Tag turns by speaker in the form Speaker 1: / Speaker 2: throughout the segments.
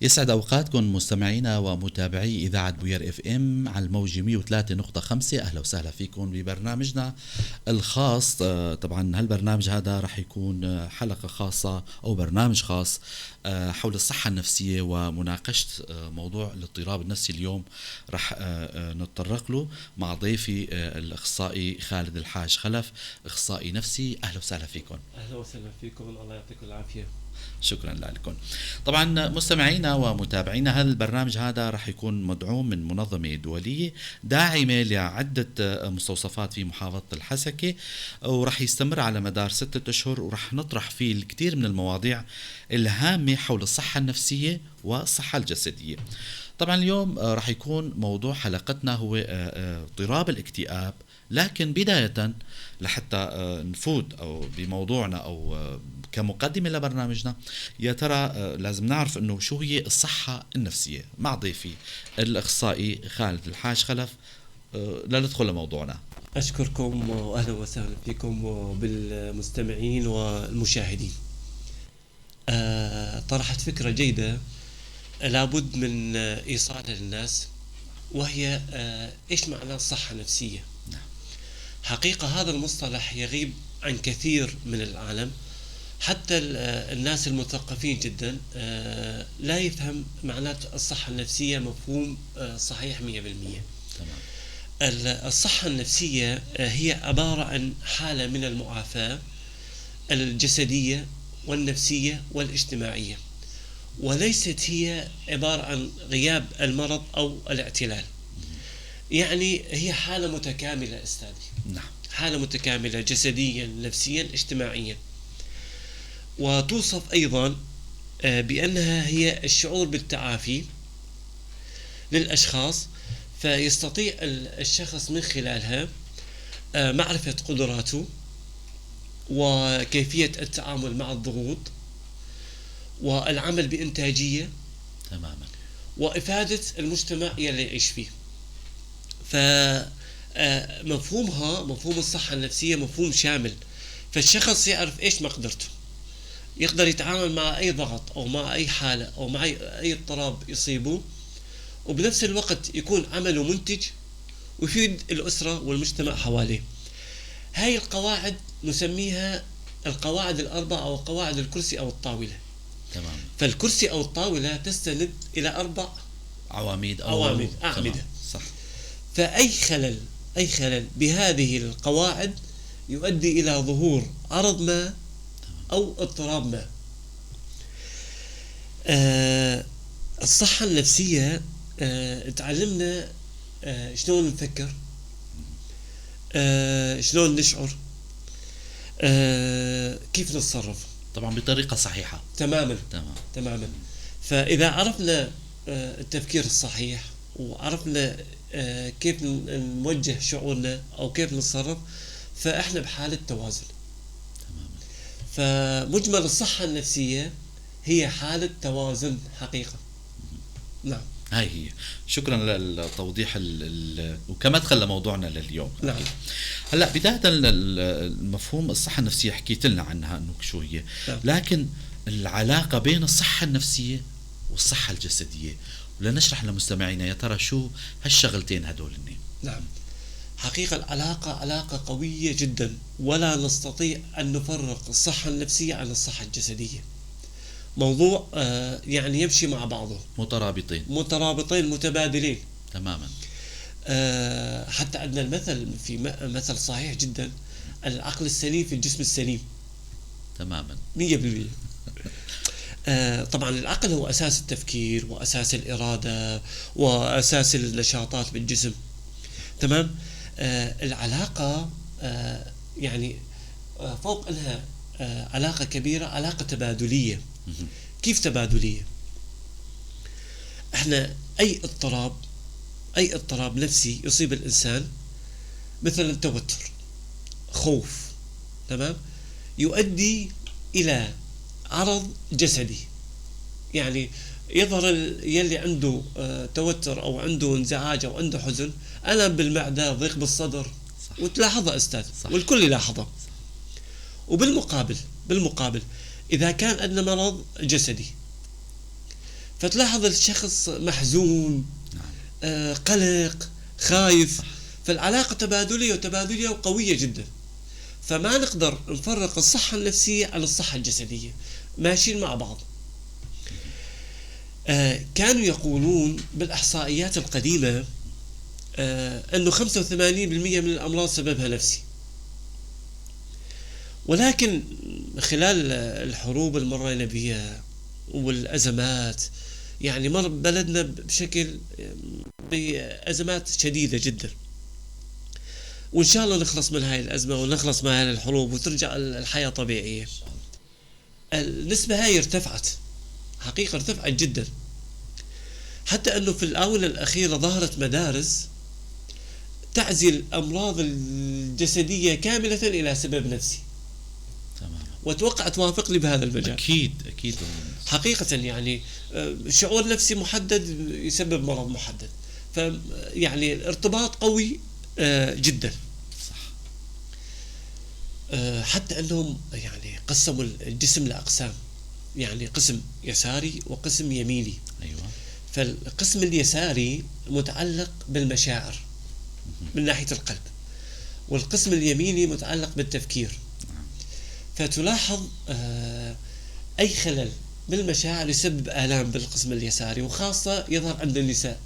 Speaker 1: يسعد أوقاتكم مستمعينا ومتابعي إذاعة بوير اف ام على الموجة 103.5. أهلا وسهلا فيكم ببرنامجنا الخاص. طبعا هالبرنامج هذا رح يكون حلقة خاصة أو برنامج خاص حول الصحة النفسية ومناقشة موضوع الاضطراب النفسي. اليوم رح نتطرق له مع ضيفي الأخصائي خالد الحاج خلف، أخصائي نفسي. أهلا وسهلا فيكم.
Speaker 2: أهلا وسهلا فيكم، الله يعطيكم العافية.
Speaker 1: شكرا لكم. طبعا مستمعينا ومتابعينا، هذا البرنامج هذا رح يكون مدعوم من منظمة دولية داعمة لعدة مستوصفات في محافظة الحسكة، ورح يستمر على مدار 6 أشهر، ورح نطرح فيه الكثير من المواضيع الهامة حول الصحة النفسية والصحة الجسدية. طبعا اليوم رح يكون موضوع حلقتنا هو اضطراب الاكتئاب، لكن بداية لحتى نفوت أو بموضوعنا أو كمقدمة لبرنامجنا، يا ترى لازم نعرف أنه شو هي الصحة النفسية مع ضيفي الأخصائي خالد الحاج خلف. لندخل لموضوعنا.
Speaker 2: أشكركم وأهلا وسهلا فيكم وبالمستمعين والمشاهدين. طرحت فكرة جيدة لابد من إيصالها للناس، وهي إيش معنى الصحة النفسية؟ حقيقة هذا المصطلح يغيب عن كثير من العالم، حتى الناس المثقفين جدا لا يفهم معنى الصحة النفسية مفهوم صحيح 100%. الصحة النفسية هي عبارة عن حالة من المعافاة الجسدية والنفسية والاجتماعية، وليست هي عبارة عن غياب المرض أو الاعتلال. يعني هي حالة متكاملة أستاذي.
Speaker 1: نعم.
Speaker 2: حالة متكاملة جسديا نفسيا اجتماعيا، وتوصف أيضا بأنها هي الشعور بالتعافي للأشخاص، فيستطيع الشخص من خلالها معرفة قدراته وكيفية التعامل مع الضغوط والعمل بإنتاجية
Speaker 1: تماما،
Speaker 2: وإفادة المجتمع يلي يعيش فيه. فمفهومها مفهوم الصحة النفسية مفهوم شامل، فالشخص يعرف إيش مقدرته، يقدر يتعامل مع أي ضغط أو مع أي حالة أو مع أي اضطراب يصيبه، وبنفس الوقت يكون عمله منتج ويفيد الأسرة والمجتمع حواليه. هاي القواعد نسميها القواعد الأربع أو قواعد الكرسي أو الطاولة.
Speaker 1: تمام.
Speaker 2: فالكرسي أو الطاولة تستند إلى 4
Speaker 1: عواميد
Speaker 2: أعمدة.
Speaker 1: صح.
Speaker 2: فأي خلل بهذه القواعد يؤدي إلى ظهور عرض ما أو اضطراب ما. الصحة النفسية تعلمنا شلون نفكر، شلون نشعر، كيف نتصرف،
Speaker 1: طبعا بطريقة صحيحة.
Speaker 2: تماما. فإذا عرفنا التفكير الصحيح وعرفنا كيف نوجه شعورنا أو كيف نتصرف، فإحنا بحالة توازن. فمجمل الصحة النفسية هي حالة توازن حقيقة. نعم.
Speaker 1: هاي هي. شكرا للتوضيح وكمدخل لموضوعنا لليوم.
Speaker 2: نعم.
Speaker 1: هلا بداية المفهوم الصحة النفسية حكيت لنا عنها انه شو هي.
Speaker 2: نعم.
Speaker 1: لكن العلاقة بين الصحة النفسية والصحة الجسدية، ولنشرح لمستمعينا يا ترى شو هالشغلتين هدول.
Speaker 2: نعم. حقيقة العلاقة علاقة قوية جدا، ولا نستطيع أن نفرق الصحة النفسية عن الصحة الجسدية. موضوع يعني يمشي مع بعضه، مترابطين متبادلين
Speaker 1: تماما.
Speaker 2: حتى عندنا المثل، في مثل صحيح جدا: العقل السليم في الجسم السليم.
Speaker 1: تماما
Speaker 2: 100%. طبعا العقل هو أساس التفكير وأساس الإرادة وأساس النشاطات بالجسم. تمام. العلاقة يعني فوق أنها علاقة كبيرة، علاقة تبادلية. كيف تبادلية؟ احنا أي اضطراب نفسي يصيب الإنسان، مثلا توتر، خوف، تمام، يؤدي إلى عرض جسدي. يعني يظهر يلي عنده توتر أو عنده انزعاج أو عنده حزن، ألم بالمعدة، ضيق بالصدر. صح. وتلاحظها أستاذ. صح. والكل يلاحظها. وبالمقابل إذا كان عندنا مرض جسدي، فتلاحظ الشخص محزون، قلق، خايف. فالعلاقة تبادلية وقوية جدا. فما نقدر نفرق الصحة النفسية عن الصحة الجسدية، ماشيين مع بعض. كانوا يقولون بالإحصائيات القديمة أنه 85% من الأمراض سببها نفسي. ولكن خلال الحروب اللي مرينا بها والأزمات، يعني مر بلدنا بأزمات شديدة جدا، وإن شاء الله نخلص من هاي الأزمة ونخلص من هاي الحروب وترجع الحياة طبيعية. النسبة هاي ارتفعت، حقيقة ارتفعت جدا، حتى أنه في الآونة الأخيرة ظهرت مدارس تعزل الأمراض الجسدية كاملة إلى سبب نفسي.
Speaker 1: تمام.
Speaker 2: وأتوقع توافقني بهذا المجال.
Speaker 1: أكيد
Speaker 2: حقيقة يعني شعور نفسي محدد يسبب مرض محدد، فيعني الارتباط قوي جدا.
Speaker 1: صح.
Speaker 2: حتى أنهم يعني قسموا الجسم لأقسام، يعني قسم يساري وقسم يميني.
Speaker 1: أيوة.
Speaker 2: فالقسم اليساري متعلق بالمشاعر من ناحية القلب، والقسم اليميني متعلق بالتفكير. فتلاحظ أي خلل بالمشاعر يسبب آلام بالقسم اليساري، وخاصة يظهر عند النساء.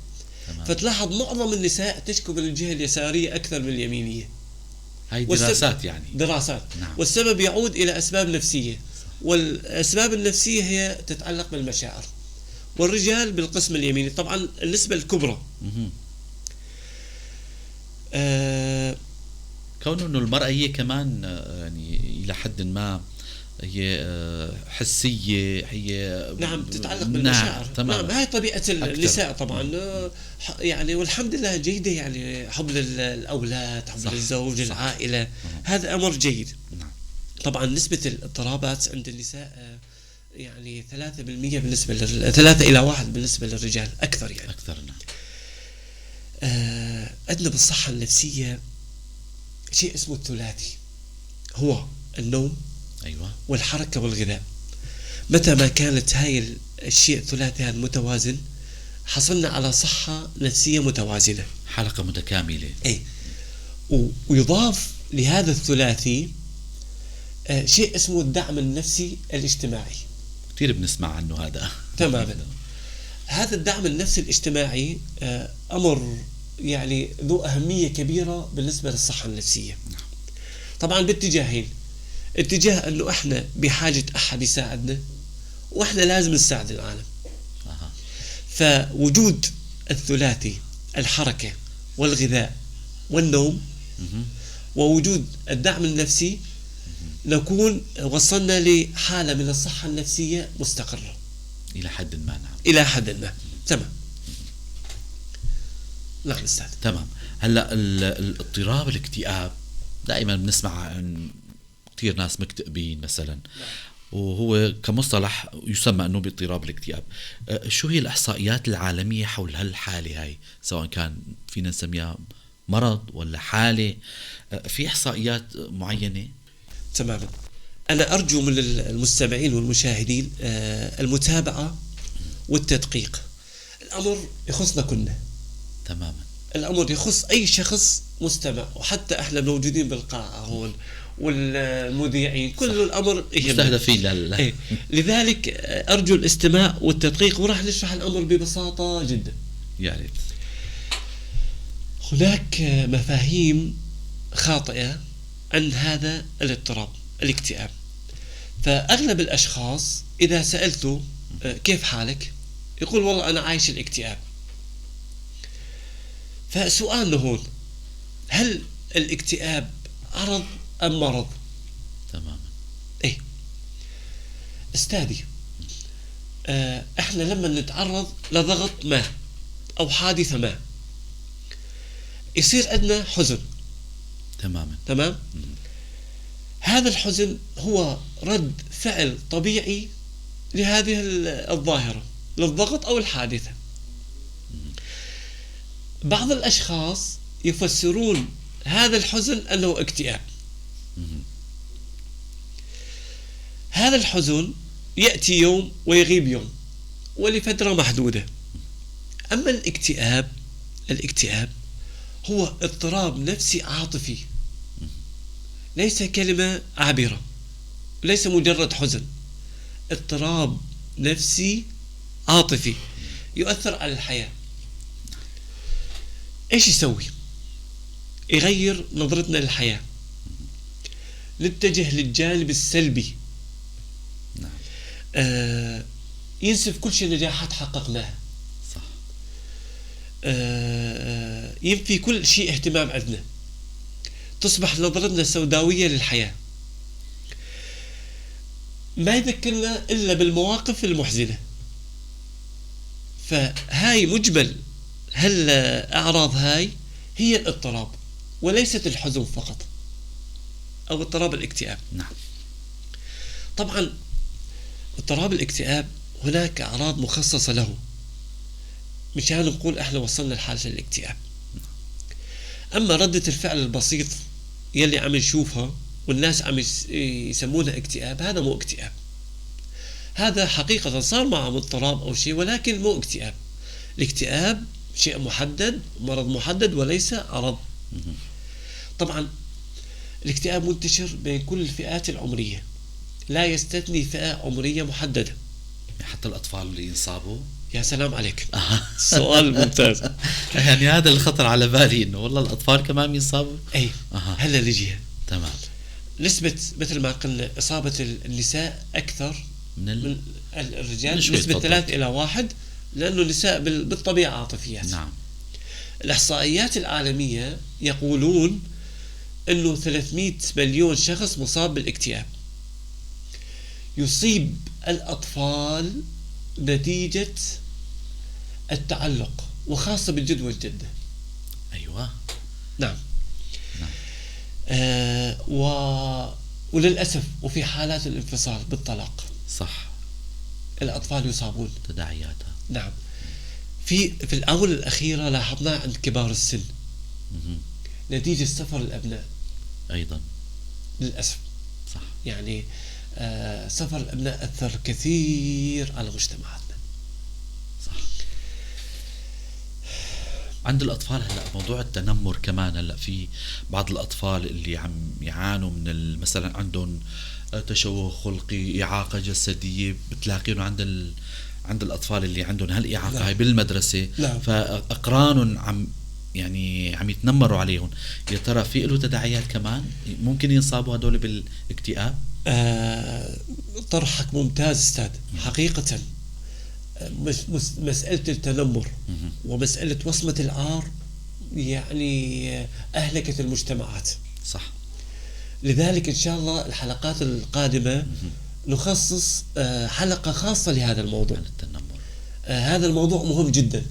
Speaker 1: تمام.
Speaker 2: فتلاحظ معظم النساء تشكو من الجهة اليسارية أكثر من اليمينية.
Speaker 1: هاي دراسات يعني.
Speaker 2: دراسات.
Speaker 1: نعم.
Speaker 2: والسبب يعود إلى أسباب نفسية، والأسباب النفسية هي تتعلق بالمشاعر. والرجال بالقسم اليميني. طبعا النسبة الكبرى
Speaker 1: كونه انه المرأة هي كمان يعني الى حد ما هي حسية، هي
Speaker 2: نعم تتعلق بالمشاعر. نعم هاي طبيعة النساء طبعا. يعني والحمد لله جيدة، يعني حب للأولاد، حب للزوج، العائلة. هذا أمر جيد.
Speaker 1: نعم.
Speaker 2: طبعا نسبة الاضطرابات عند النساء يعني 3% بالنسبة 3 إلى 1 بالنسبة للرجال، أكثر يعني.
Speaker 1: أكثر. نعم.
Speaker 2: عندنا بالصحة النفسية شيء اسمه الثلاثي، هو النوم.
Speaker 1: أيوة.
Speaker 2: والحركة والغذاء. متى ما كانت هاي الشيء الثلاثي هذا متوازن، حصلنا على صحة نفسية متوازنة،
Speaker 1: حلقة متكاملة.
Speaker 2: أي. ويضاف لهذا الثلاثي شيء اسمه الدعم النفسي الاجتماعي.
Speaker 1: كثير بنسمع عنه هذا.
Speaker 2: تماما. هذا الدعم النفسي الاجتماعي أمر يعني ذو أهمية كبيرة بالنسبة للصحة النفسية. طبعا باتجاهين، اتجاه أنه إحنا بحاجة أحد يساعدنا، وإحنا لازم نساعد العالم. فوجود الثلاثي، الحركة والغذاء والنوم، ووجود الدعم النفسي، نكون وصلنا لحالة من الصحة النفسية مستقرة
Speaker 1: إلى حد ما. نعم.
Speaker 2: إلى حد ما. تمام. نعم أستاذ.
Speaker 1: تمام. هلا الاضطراب، الاكتئاب، دائما بنسمع عن كثير ناس مكتئبين مثلا، وهو كمصطلح يسمى انه باضطراب الاكتئاب. شو هي الاحصائيات العالميه حول هالحاله هاي، سواء كان فينا نسميها مرض ولا حاله؟ في احصائيات معينه؟
Speaker 2: تماما. انا ارجو من المستمعين والمشاهدين المتابعه والتدقيق. الامر يخصنا كلنا.
Speaker 1: تماما.
Speaker 2: الامر يخص اي شخص مستمع، وحتى احنا موجودين بالقاعه هون والمذيعين، كل الامر
Speaker 1: مستهدفين.
Speaker 2: لذلك ارجو الاستماع والتدقيق، وراح نشرح الامر ببساطه جدا.
Speaker 1: يا ريت.
Speaker 2: هناك مفاهيم خاطئه عن هذا الاضطراب، الاكتئاب. فاغلب الاشخاص اذا سالته كيف حالك، يقول والله انا عايش الاكتئاب. فسؤالنا هون، هل الاكتئاب عرض أم مرض؟
Speaker 1: تماما.
Speaker 2: إيه أستاذي، إحنا لما نتعرض لضغط ما أو حادثة ما، يصير عندنا حزن.
Speaker 1: تماما.
Speaker 2: تمام. هذا الحزن هو رد فعل طبيعي لهذه الظاهرة، للضغط أو الحادثة. بعض الأشخاص يفسرون هذا الحزن أنه اكتئاب. هذا الحزن يأتي يوم ويغيب يوم، ولفترة محدودة. أما الاكتئاب هو اضطراب نفسي عاطفي، ليس كلمة عابرة، ليس مجرد حزن، اضطراب نفسي عاطفي يؤثر على الحياة. ايش يسوي؟ يغير نظرتنا للحياة، نتجه للجانب السلبي، ينسف كل شيء نجاحات حققناها،
Speaker 1: صح.
Speaker 2: ينفي كل شيء اهتمام عندنا، تصبح نظرتنا سوداوية للحياة، ما يذكرنا إلا بالمواقف المحزنة. فهاي مجمل هالأعراض هاي هي الاضطراب، وليست الحزن فقط أو اضطراب الاكتئاب.
Speaker 1: نعم.
Speaker 2: طبعا اضطراب الاكتئاب هناك أعراض مخصصة له مشان نقول احنا وصلنا لحالة الاكتئاب. أما ردة الفعل البسيط يلي عم نشوفها والناس عم يسمونها اكتئاب، هذا مو اكتئاب، هذا حقيقة صار معه اضطراب أو شيء، ولكن مو اكتئاب. الاكتئاب شيء محدد، مرض محدد، وليس عرض. طبعا الاكتئاب منتشر بين كل الفئات العمرية، لا يستثني فئة عمرية محددة.
Speaker 1: حتى الأطفال اللي ينصابوا.
Speaker 2: يا سلام عليك. سؤال ممتاز.
Speaker 1: يعني هذا اللي خطر على بالي، إنه والله الأطفال كمان ينصابوا.
Speaker 2: أي هلا نجيها.
Speaker 1: تمام.
Speaker 2: نسبة مثل ما قلنا إصابة النساء أكثر من الرجال، نسبة 3-1، لأنه النساء بالطبيعة عاطفيات.
Speaker 1: نعم.
Speaker 2: الإحصائيات العالمية يقولون أنه 300 مليون شخص مصاب بالاكتئاب. يصيب الأطفال نتيجة التعلق، وخاصة بالجد والجدة.
Speaker 1: أيوة.
Speaker 2: نعم. وللأسف وفي حالات الانفصال بالطلاق،
Speaker 1: صح،
Speaker 2: الأطفال يصابون
Speaker 1: تداعياتها.
Speaker 2: نعم. في الآونة الأخيرة لاحظناه عند كبار السن نتيجة سفر الأبناء
Speaker 1: أيضا
Speaker 2: للأسف.
Speaker 1: صح.
Speaker 2: يعني سفر الأبناء أثر كثير على مجتمعاتنا.
Speaker 1: صح. عند الأطفال هلأ موضوع التنمر كمان، هلأ في بعض الأطفال اللي عم يعانوا من مثلا عندهم تشوه خلقي، إعاقة جسدية، بتلاقيهم عند الأطفال اللي عندهم هالإعاقة هاي بالمدرسة. فأقرانهم عم يتنمروا عليهم. يا ترى في له تداعيات كمان؟ ممكن ينصابوا هدول بالاكتئاب؟
Speaker 2: طرحك ممتاز أستاذ. حقيقة مسألة التنمر ومسألة وصمة العار يعني أهلكت المجتمعات.
Speaker 1: صح.
Speaker 2: لذلك إن شاء الله الحلقات القادمة نخصص حلقة خاصة لهذا الموضوع.
Speaker 1: التنمر.
Speaker 2: هذا الموضوع مهم جدا،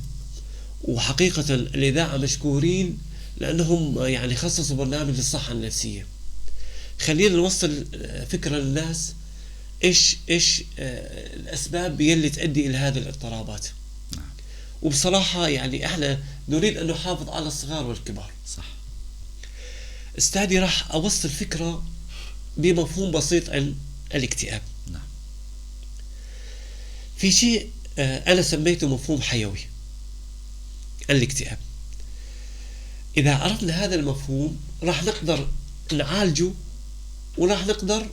Speaker 2: وحقيقة الإذاعة مشكورين لأنهم يعني خصصوا برنامج للصحة النفسية. خلينا نوصل فكرة للناس إيش الأسباب يلي تؤدي إلى هذه الاضطرابات.
Speaker 1: نعم.
Speaker 2: وبصراحة يعني إحنا نريد أن نحافظ على الصغار والكبار.
Speaker 1: صح.
Speaker 2: استاذي راح أوصل فكرة بمفهوم بسيط عن الاكتئاب.
Speaker 1: نعم.
Speaker 2: في شيء أنا سميته مفهوم حيوي الاكتئاب. إذا عرفنا هذا المفهوم راح نقدر نعالجه، وراح نقدر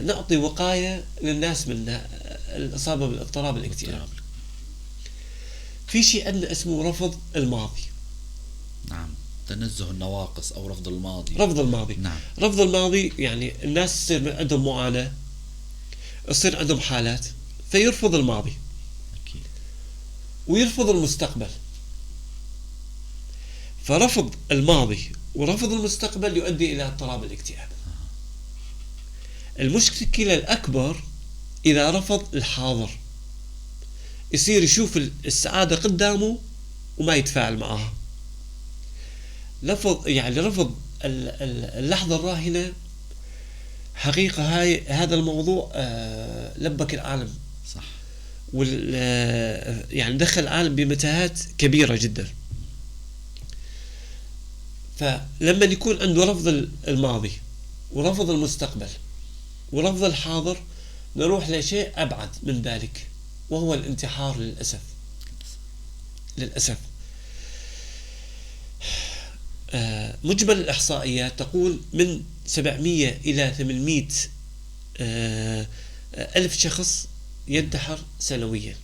Speaker 2: نعطي وقاية للناس من الإصابة بالاضطراب الاكتئاب. في شيء عندنا اسمه رفض الماضي.
Speaker 1: نعم. تنزه النواقص أو رفض الماضي.
Speaker 2: رفض الماضي.
Speaker 1: نعم.
Speaker 2: رفض الماضي يعني الناس يصير عندهم معاناة، يصير عندهم حالات فيرفض الماضي.
Speaker 1: أكيد.
Speaker 2: ويرفض المستقبل. فرفض الماضي ورفض المستقبل يؤدي إلى اضطراب الاكتئاب. المشكلة الأكبر إذا رفض الحاضر، يصير يشوف السعادة قدامه وما يتفاعل معها. رفض اللحظة الراهنة. حقيقة هذا الموضوع لبك العالم.
Speaker 1: صح.
Speaker 2: يعني دخل العالم بمتاهات كبيرة جدا. فلما يكون عنده رفض الماضي ورفض المستقبل ورفض الحاضر، نروح لشيء أبعد من ذلك، وهو الانتحار للأسف. للأسف. مجمل الإحصائيات تقول من 700 إلى 800 ألف شخص ينتحر سنويا.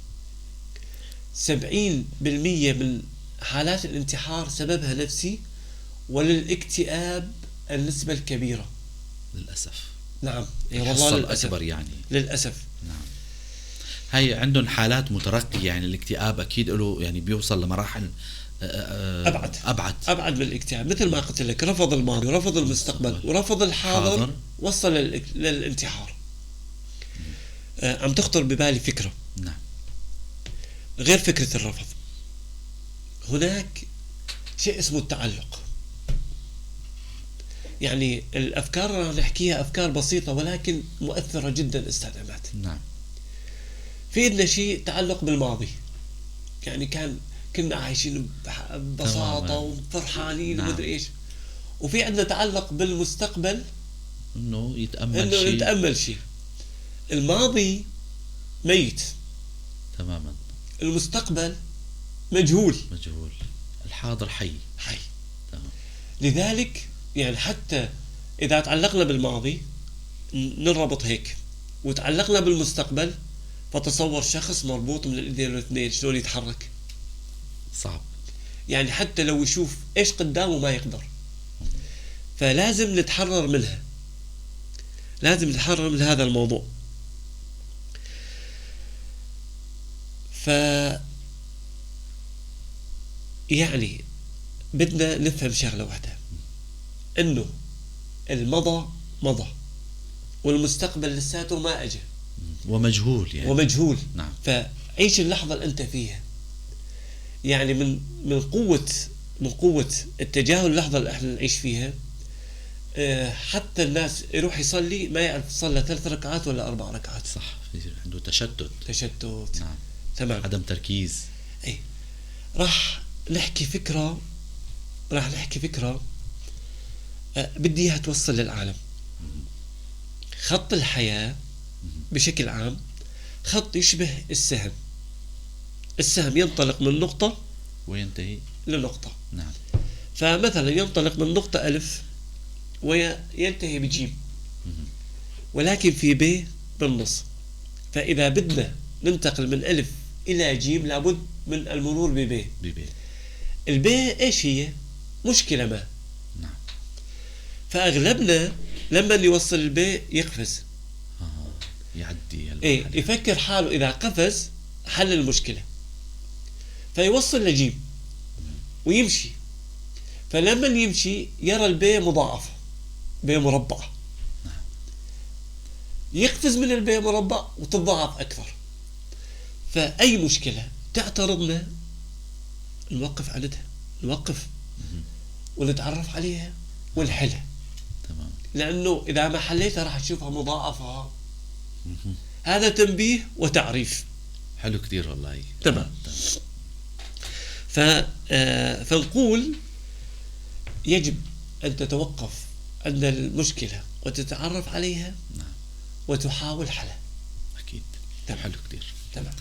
Speaker 2: 70% من حالات الانتحار سببها نفسي، وللاكتئاب النسبة الكبيرة
Speaker 1: للأسف.
Speaker 2: نعم،
Speaker 1: والله الأكبر يعني
Speaker 2: للأسف.
Speaker 1: نعم. هاي عندهم حالات مترقية، يعني الاكتئاب أكيد له يعني بيوصل لمراحل أبعد
Speaker 2: من الاكتئاب. مثل ما قلت لك، رفض الماضي ورفض المستقبل ورفض الحاضر، وصل للانتحار. عم تخطر ببالي فكرة.
Speaker 1: نعم.
Speaker 2: غير فكرة الرفض، هناك شيء اسمه التعلق. يعني الأفكار اللي نحكيها أفكار بسيطة ولكن مؤثرة جدا أستاذ عماد.
Speaker 1: نعم.
Speaker 2: في عندنا شيء تعلق بالماضي، يعني كنا عايشين ببساطة وفرحانين ومدري إيش. وفي عندنا تعلق بالمستقبل،
Speaker 1: إنه يتأمل شيء.
Speaker 2: الماضي ميت
Speaker 1: تماما،
Speaker 2: المستقبل مجهول،
Speaker 1: الحاضر حي.
Speaker 2: تمام. لذلك يعني حتى إذا تعلقنا بالماضي نربط هيك، وتعلقنا بالمستقبل، فتصور شخص مربوط من الإيدين والاثنين شلون يتحرك؟
Speaker 1: صعب.
Speaker 2: يعني حتى لو يشوف إيش قدامه ما يقدر. فلازم نتحرر منها، لازم نتحرر من هذا الموضوع. يعني بدنا نفهم شغلة واحدة، إنه المضى مضى والمستقبل لساته ما أجى ومجهول.
Speaker 1: نعم.
Speaker 2: فعيش اللحظة اللي أنت فيها. يعني من قوة التجاهل اللحظة اللي احنا نعيش فيها. حتى الناس يروح يصلي ما يعرف صلى 3 ركعات ولا 4 ركعات.
Speaker 1: صح، عنده تشتت.
Speaker 2: نعم. تمام.
Speaker 1: عدم تركيز.
Speaker 2: اي. راح نحكي فكرة بدي اياها توصل للعالم. خط الحياة بشكل عام خط يشبه السهم. السهم ينطلق من نقطة
Speaker 1: وينتهي
Speaker 2: لنقطة.
Speaker 1: نعم.
Speaker 2: فمثلا ينطلق من نقطة ألف وينتهي بجيم، ولكن في ب بالنص. فإذا بدنا ننتقل من ألف إلى جيم لابد من المرور بب. الب إيش هي؟ مشكلة ما.
Speaker 1: نعم.
Speaker 2: فأغلبنا لما يوصل الب يقفز.
Speaker 1: يعدي
Speaker 2: يفكر حاله إذا قفز حل المشكلة، فيوصل لجيم ويمشي. فلما يمشي يرى البي مضاعفة، بي مربع. يقفز من البي مربع وتضاعف أكثر. فأي مشكلة تعترضنا نوقف عندها، نوقف ونتعرف عليها ونحلها.
Speaker 1: تمام. لأنه
Speaker 2: إذا ما حليتها راح تشوفها مضاعفة. هذا تنبيه وتعريف.
Speaker 1: حلو كتير والله.
Speaker 2: تمام. فنقول يجب أن تتوقف عند المشكلة وتتعرف عليها.
Speaker 1: نعم.
Speaker 2: وتحاول حلها.
Speaker 1: أكيد.
Speaker 2: تمام.
Speaker 1: حلو كتير.
Speaker 2: تمام.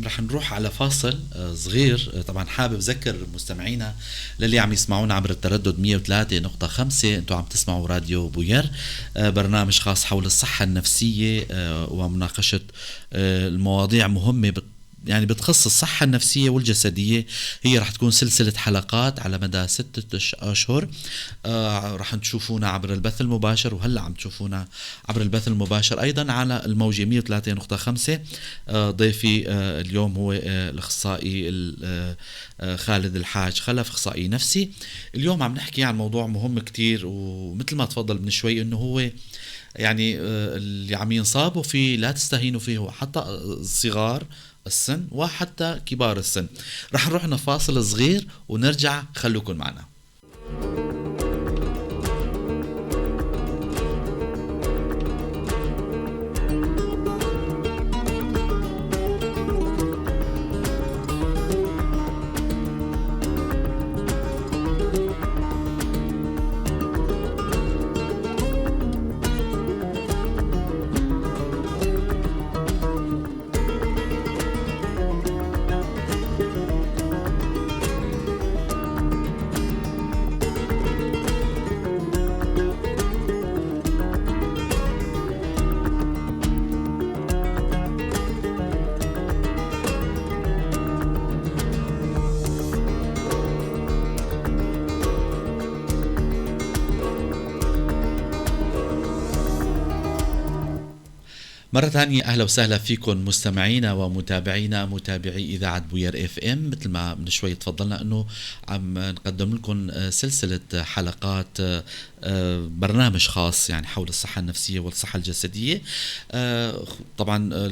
Speaker 1: رح نروح على فاصل صغير. طبعا حابب أذكر مستمعينا للي عم يسمعونا عبر التردد 103.5، أنتم عم تسمعوا راديو بوير، برنامج خاص حول الصحة النفسية ومناقشة المواضيع مهمة يعني بتخص الصحة النفسية والجسدية. هي رح تكون سلسلة حلقات على مدى 6 أشهر. رح تشوفونا عبر البث المباشر، وهلأ عم تشوفونا عبر البث المباشر أيضا على الموجة 103.5. ضيفي اليوم هو الأخصائي خالد الحاج خلف، أخصائي نفسي. اليوم عم نحكي عن موضوع مهم كتير، ومثل ما تفضل من شوي إنه هو يعني اللي عم ينصابوا فيه لا تستهينوا فيه، حتى الصغار السن وحتى كبار السن. رح نروح فاصل صغير ونرجع، خلوكن معنا. مرة ثانية أهلا وسهلا فيكم مستمعينا ومتابعينا متابعي إذاعة بوير اف ام. مثل ما من شوي تفضلنا أنه عم نقدم لكم سلسلة حلقات برنامج خاص يعني حول الصحة النفسية والصحة الجسدية. طبعا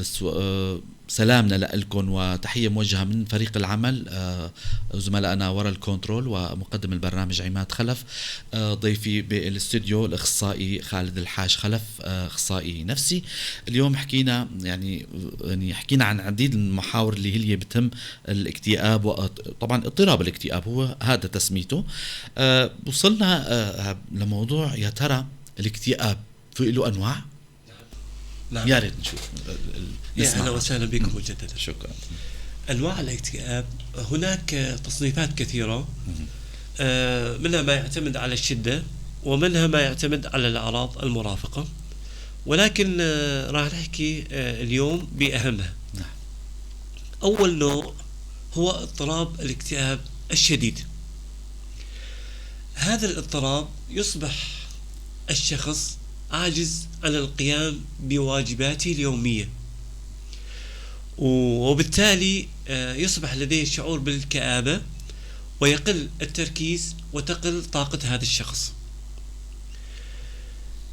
Speaker 1: سلامنا لكم وتحية موجهة من فريق العمل، زملائنا وراء الكنترول، ومقدم البرنامج عماد خلف، ضيفي بالاستوديو الأخصائي خالد الحاج خلف، أخصائي نفسي. اليوم حكينا يعني حكينا عن عديد المحاور اللي هي بتهم الاكتئاب، وطبعا اضطراب الاكتئاب هو هذا تسميته. وصلنا لموضوع يا ترى الاكتئاب في له أنواع؟
Speaker 2: نعم.
Speaker 1: يا ريت نشوف
Speaker 2: يا أهلا وسهلا بكم مجددا.
Speaker 1: شكرا.
Speaker 2: أنواع الاكتئاب هناك تصنيفات كثيرة، منها ما يعتمد على الشدة ومنها ما يعتمد على الأعراض المرافقة، ولكن راح نحكي اليوم بأهمها.
Speaker 1: نعم.
Speaker 2: أول نوع هو اضطراب الاكتئاب الشديد. هذا الاضطراب يصبح الشخص عاجز عن القيام بواجباته اليومية، وبالتالي يصبح لديه شعور بالكآبة ويقل التركيز وتقل طاقة هذا الشخص.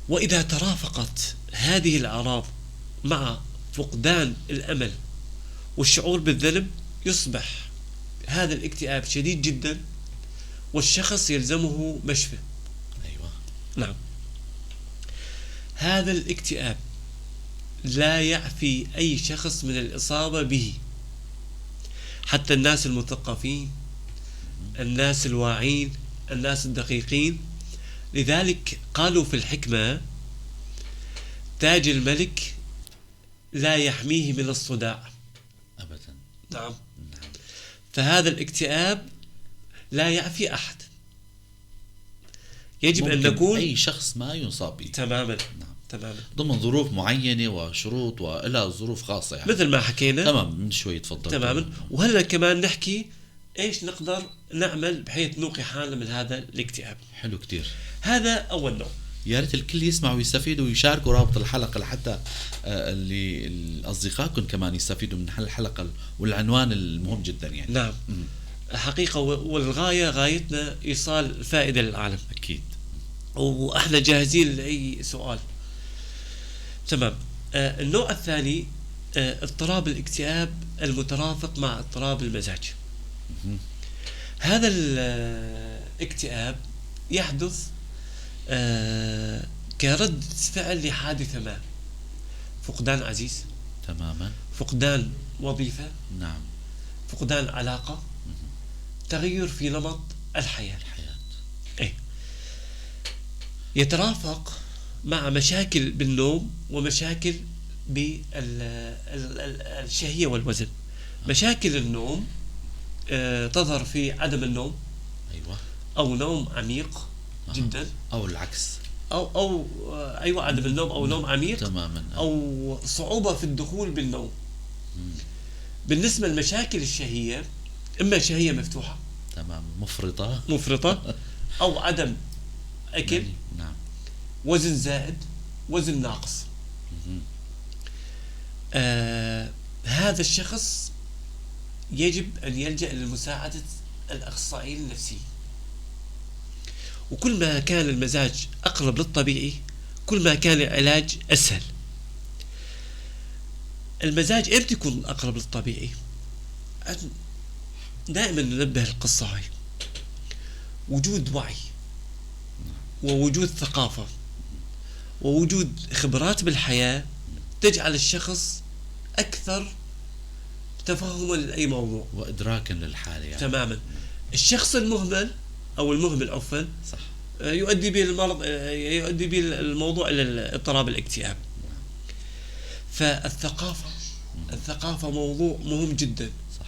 Speaker 2: وإذا ترافقت هذه الأعراض مع فقدان الأمل والشعور بالذنب يصبح هذا الاكتئاب شديد جدا والشخص يلزمه مشفى.
Speaker 1: أيوة.
Speaker 2: نعم. هذا الاكتئاب لا يعفي أي شخص من الإصابة به، حتى الناس المثقفين، الناس الواعين، الناس الدقيقين. لذلك قالوا في الحكمة: تاج الملك لا يحميه من الصداع
Speaker 1: أبدا.
Speaker 2: نعم. فهذا الاكتئاب لا يعفي أحد، يجب أن نكون
Speaker 1: أي شخص ما ينصاب به
Speaker 2: تماما.
Speaker 1: نعم.
Speaker 2: تماما
Speaker 1: ضمن ظروف معينة وشروط وإلى ظروف خاصة يعني.
Speaker 2: مثل ما حكينا.
Speaker 1: تمام. من شوي تفضل.
Speaker 2: تماما. وهلا كمان نحكي ايش نقدر نعمل بحيث نوقي حالنا من هذا الاكتئاب.
Speaker 1: حلو كتير.
Speaker 2: هذا أول نوع.
Speaker 1: يا ريت الكل يسمعوا ويستفيدوا ويشاركوا رابط الحلقة لحتى اللي الأصدقائكم كمان يستفيدوا من الحلقة والعنوان المهم جدا يعني.
Speaker 2: نعم. حقيقة والغاية غايتنا إيصال الفائدة للعالم.
Speaker 1: أكيد.
Speaker 2: وإحنا جاهزين لأي سؤال. تمام. النوع الثاني اضطراب الاكتئاب المترافق مع اضطراب المزاج. هذا الاكتئاب يحدث كرد فعل لحادثة ما، فقدان عزيز،
Speaker 1: تماما،
Speaker 2: فقدان وظيفة،
Speaker 1: نعم،
Speaker 2: فقدان علاقة، تغير في نمط الحياة. إيه؟ يترافق مع مشاكل بالنوم ومشاكل بالشهية والوزن. مشاكل النوم تظهر في عدم النوم،
Speaker 1: أيوة،
Speaker 2: أو نوم عميق جدا،
Speaker 1: أو العكس،
Speaker 2: أو أيوة عدم النوم أو نوم عميق
Speaker 1: تماما،
Speaker 2: أو صعوبة في الدخول بالنوم. بالنسبة لمشاكل الشهية، إما شهية مفتوحة،
Speaker 1: تمام،
Speaker 2: مفرطة أو عدم أكل،
Speaker 1: نعم،
Speaker 2: وزن زائد، وزن ناقص. هذا الشخص يجب أن يلجأ لمساعدة الأخصائيين النفسيين. وكل ما كان المزاج أقرب للطبيعي كل ما كان العلاج أسهل. المزاج إمتى يكون أقرب للطبيعي؟ دائما ننبه القصة هاي: وجود وعي ووجود ثقافة ووجود خبرات بالحياة تجعل الشخص أكثر تفهما لأي موضوع
Speaker 1: وإدراكا للحالة يعني.
Speaker 2: تماما. الشخص المهمل أو المهمل عفوا
Speaker 1: صح،
Speaker 2: يؤدي به المرض، يؤدي به الموضوع إلى اضطراب الاكتئاب. فالثقافة موضوع مهم جدا.
Speaker 1: صح.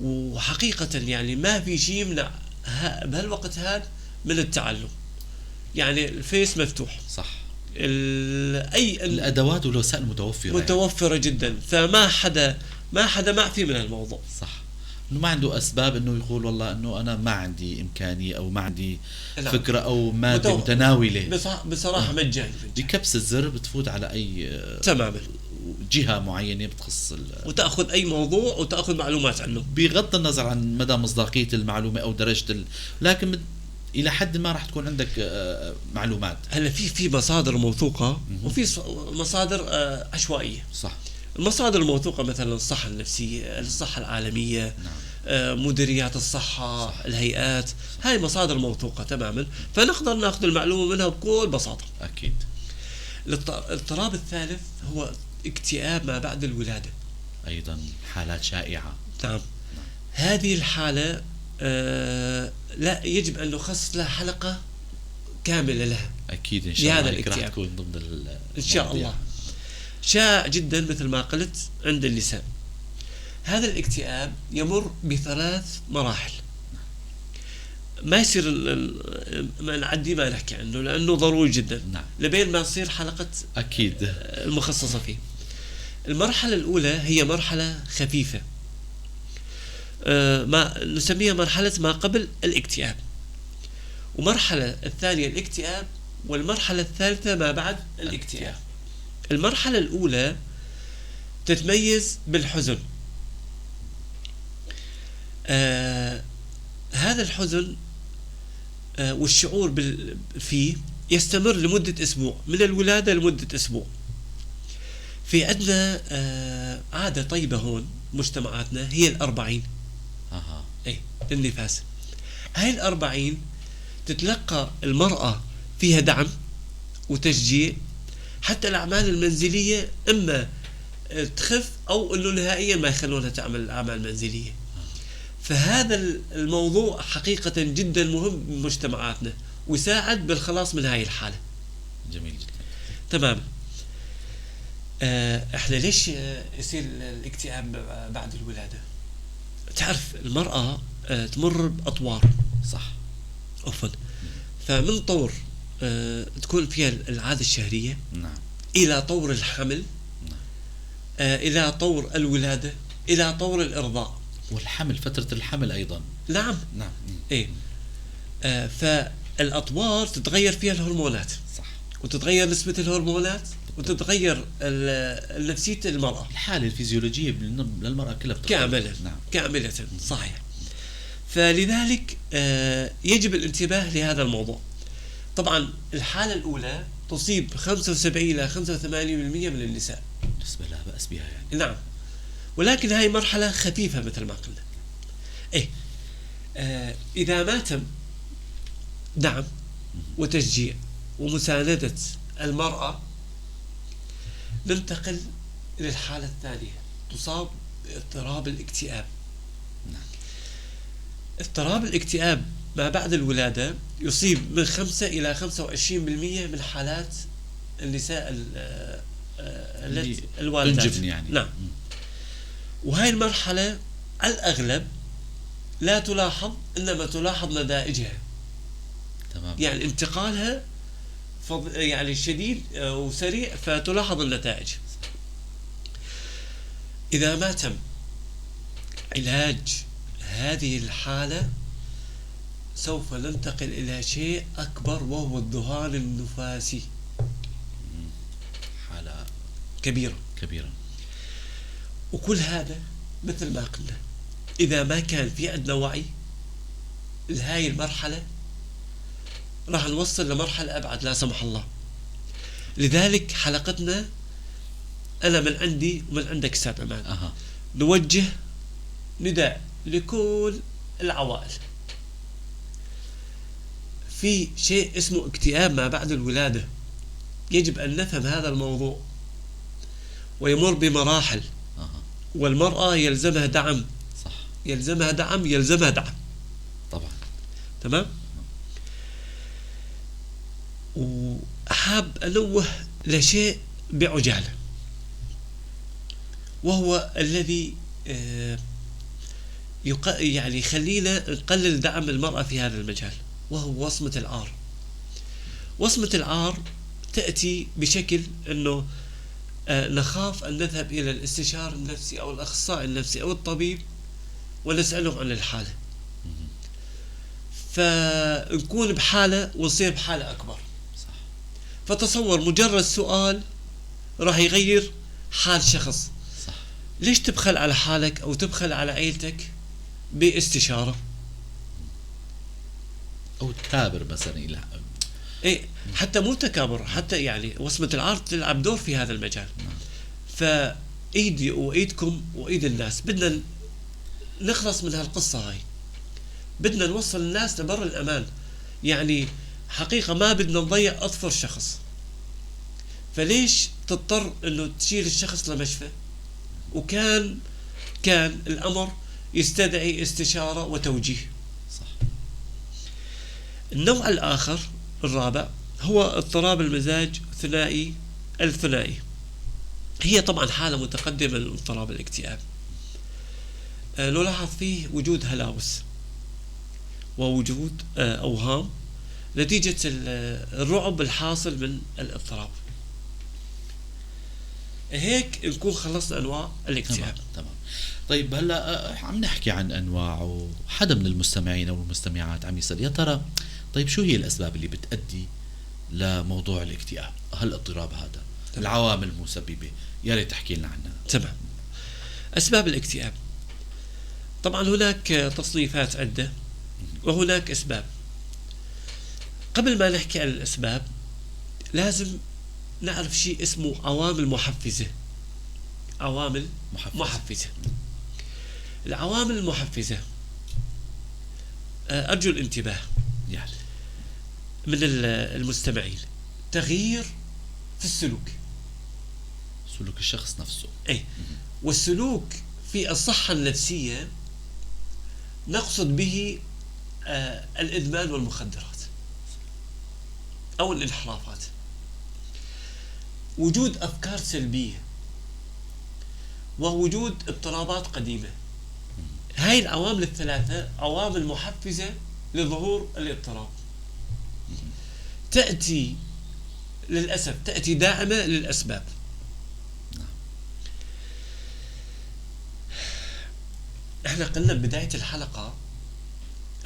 Speaker 2: وحقيقة يعني ما في شيء يمنع بهالوقت هذا من التعلم. يعني الفيس مفتوح،
Speaker 1: صح،
Speaker 2: الأدوات
Speaker 1: والوسائل
Speaker 2: متوفرة يعني. جدا. فما حدا معفي من الموضوع.
Speaker 1: صح، انه ما عنده اسباب انه يقول والله انه انا ما عندي امكانيه او ما عندي فكره او ماده متناوله.
Speaker 2: بصراحه مجاني
Speaker 1: بكبسه زر بتفوت على اي
Speaker 2: تماما.
Speaker 1: جهة معينة بتخص
Speaker 2: وتأخذ أي موضوع وتأخذ معلومات عنه
Speaker 1: بغض النظر عن مدى مصداقية المعلومة أو درجة لكن إلى حد ما راح تكون عندك معلومات.
Speaker 2: هلا في مصادر موثوقة وفي مصادر عشوائية.
Speaker 1: صح.
Speaker 2: المصادر الموثوقة مثلا الصحة النفسية، الصحة العالمية، مديريات الصحة، صح. الهيئات، هاي مصادر موثوقة تماما، فنقدر ناخذ المعلومة منها بكل بساطة.
Speaker 1: أكيد.
Speaker 2: الاضطراب الثالث هو اكتئاب ما بعد الولادة،
Speaker 1: أيضا حالات شائعة.
Speaker 2: نعم. هذه الحالة لا يجب أن نخصص لها حلقة كاملة لها.
Speaker 1: أكيد إن شاء الله راح تكون ضمن
Speaker 2: إن شاء الله. شائع جدا مثل ما قلت عند النساء. هذا الاكتئاب يمر بثلاث مراحل، ما يصير ما نعدي ما نحكي عنه لأنه ضروري جدا.
Speaker 1: نعم.
Speaker 2: لبين ما تصير حلقة
Speaker 1: أكيد
Speaker 2: المخصصة فيه. المرحلة الأولى هي مرحلة خفيفة، ما نسميها مرحلة ما قبل الاكتئاب، ومرحلة الثانية الاكتئاب، والمرحلة الثالثة ما بعد الاكتئاب. المرحلة الأولى تتميز بالحزن. هذا الحزن والشعور فيه يستمر لمدة أسبوع، من الولادة لمدة أسبوع. في عندنا عادة طيبة هون مجتمعاتنا هي 40. أي النفاس. هاي 40 تتلقى المرأة فيها دعم وتشجيع، حتى الأعمال المنزلية إما تخف أو إنه نهائيا ما يخلونها تعمل الأعمال المنزلية. فهذا الموضوع حقيقة جدا مهم بمجتمعاتنا ويساعد بالخلاص من هاي الحالة.
Speaker 1: جميل جدا.
Speaker 2: تمام. احنا ليش يصير الاكتئاب بعد الولادة؟ تعرف المرأة تمر بأطوار.
Speaker 1: صح.
Speaker 2: عفوا. فمن طور تكون فيها العادة الشهرية.
Speaker 1: نعم.
Speaker 2: إلى طور الحمل.
Speaker 1: نعم.
Speaker 2: إلى طور الولادة، إلى طور الإرضاع.
Speaker 1: والحمل، فترة الحمل أيضا.
Speaker 2: نعم.
Speaker 1: نعم.
Speaker 2: إيه. فالأطوار تتغير فيها الهرمونات.
Speaker 1: صح.
Speaker 2: وتتغير نسبة الهرمونات وتتغير نفسية المرأة.
Speaker 1: الحالة الفيزيولوجية للمرأة كلها بتتغير.
Speaker 2: كاملة.
Speaker 1: نعم.
Speaker 2: كاملة. صحيح. فلذلك يجب الانتباه لهذا الموضوع. طبعا الحالة الأولى تصيب 75 إلى 85% من النساء.
Speaker 1: نسبة لا بأس بها يعني.
Speaker 2: نعم. ولكن هاي مرحلة خفيفة مثل ما قلنا. إيه. إذا ما تم دعم وتشجيع ومساندة المرأة ننتقل إلى الحالة الثانية، تصاب باضطراب الاكتئاب.
Speaker 1: نعم.
Speaker 2: اضطراب الاكتئاب ما بعد الولادة يصيب من 5 إلى 25% من حالات النساء الوالدات
Speaker 1: يعني.
Speaker 2: نعم. وهي المرحلة الأغلب لا تلاحظ، إنما تلاحظ نتائجها.
Speaker 1: تمام.
Speaker 2: يعني انتقالها يعني شديد وسريع، فتلاحظ النتائج. إذا ما تم علاج هذه الحالة سوف ننتقل إلى شيء أكبر، وهو الذهان النفاسي.
Speaker 1: حالة
Speaker 2: كبيرة. وكل هذا مثل ما قلنا إذا ما كان في عندنا وعي لهاي المرحلة راح نوصل لمرحلة أبعد لا سمح الله. لذلك حلقتنا أنا من عندي ومن عندك أستاذ أمان نوجه نداء لكل العوائل. في شيء اسمه اكتئاب ما بعد الولادة، يجب أن نفهم هذا الموضوع، ويمر بمراحل. والمرأة يلزمها دعم.
Speaker 1: صح.
Speaker 2: يلزمها دعم
Speaker 1: طبعا.
Speaker 2: تمام. وحاب أنوه لشيء بعجالة، وهو الذي يعني خلينا نقلل دعم المرأة في هذا المجال، وهو وصمة العار. وصمة العار تأتي بشكل أنه نخاف أن نذهب إلى الاستشار النفسي أو الأخصائي النفسي أو الطبيب ونسأله عن الحالة، فنكون بحالة ونصير بحالة أكبر.
Speaker 1: صح.
Speaker 2: فتصور مجرد سؤال راح يغير حال شخص.
Speaker 1: صح.
Speaker 2: ليش تبخل على حالك أو تبخل على عيلتك باستشارة؟
Speaker 1: او تكابر مثلا الى
Speaker 2: ايه، حتى مو تكابر، حتى يعني وصمة العار تلعب دور في هذا المجال. فايدي وايدكم وايد الناس، بدنا نخلص من هالقصة هاي، بدنا نوصل الناس لبر الأمان. يعني حقيقة ما بدنا نضيع أظفر شخص، فليش تضطر انه تشيل الشخص لمشفى؟ وكان الأمر يستدعي استشارة وتوجيه.
Speaker 1: صح.
Speaker 2: النوع الآخر الرابع هو اضطراب المزاج الثنائي. هي طبعا حالة متقدمة من اضطراب الاكتئاب. نلاحظ فيه وجود هلاوس ووجود أوهام نتيجة الرعب الحاصل من الاضطراب. هيك نكون خلصنا أنواع الاكتئاب.
Speaker 1: تمام. طيب هلا عم نحكي عن انواع، وحدا من المستمعين او المستمعات عم يسأل يا ترى طيب شو هي الاسباب اللي بتؤدي لموضوع الاكتئاب، هالاضطراب هذا؟ العوامل المسببة يا ريت تحكي لنا عنها.
Speaker 2: تمام. أسباب الاكتئاب، طبعا هناك تصنيفات عدة وهناك أسباب. قبل ما نحكي عن الأسباب لازم نعرف شيء اسمه عوامل محفزة. عوامل محفزة. العوامل المحفزة أرجو الانتباه
Speaker 1: يعني
Speaker 2: من المستمعين. تغيير في السلوك،
Speaker 1: سلوك الشخص نفسه.
Speaker 2: أي، والسلوك في الصحة النفسية نقصد به الإدمان والمخدرات أو الانحرافات. وجود أفكار سلبية ووجود اضطرابات قديمة. هاي العوامل الثلاثة عوامل محفزة لظهور الاضطراب. تأتي للأسف تأتي داعمة للأسباب. احنا قلنا ببداية الحلقة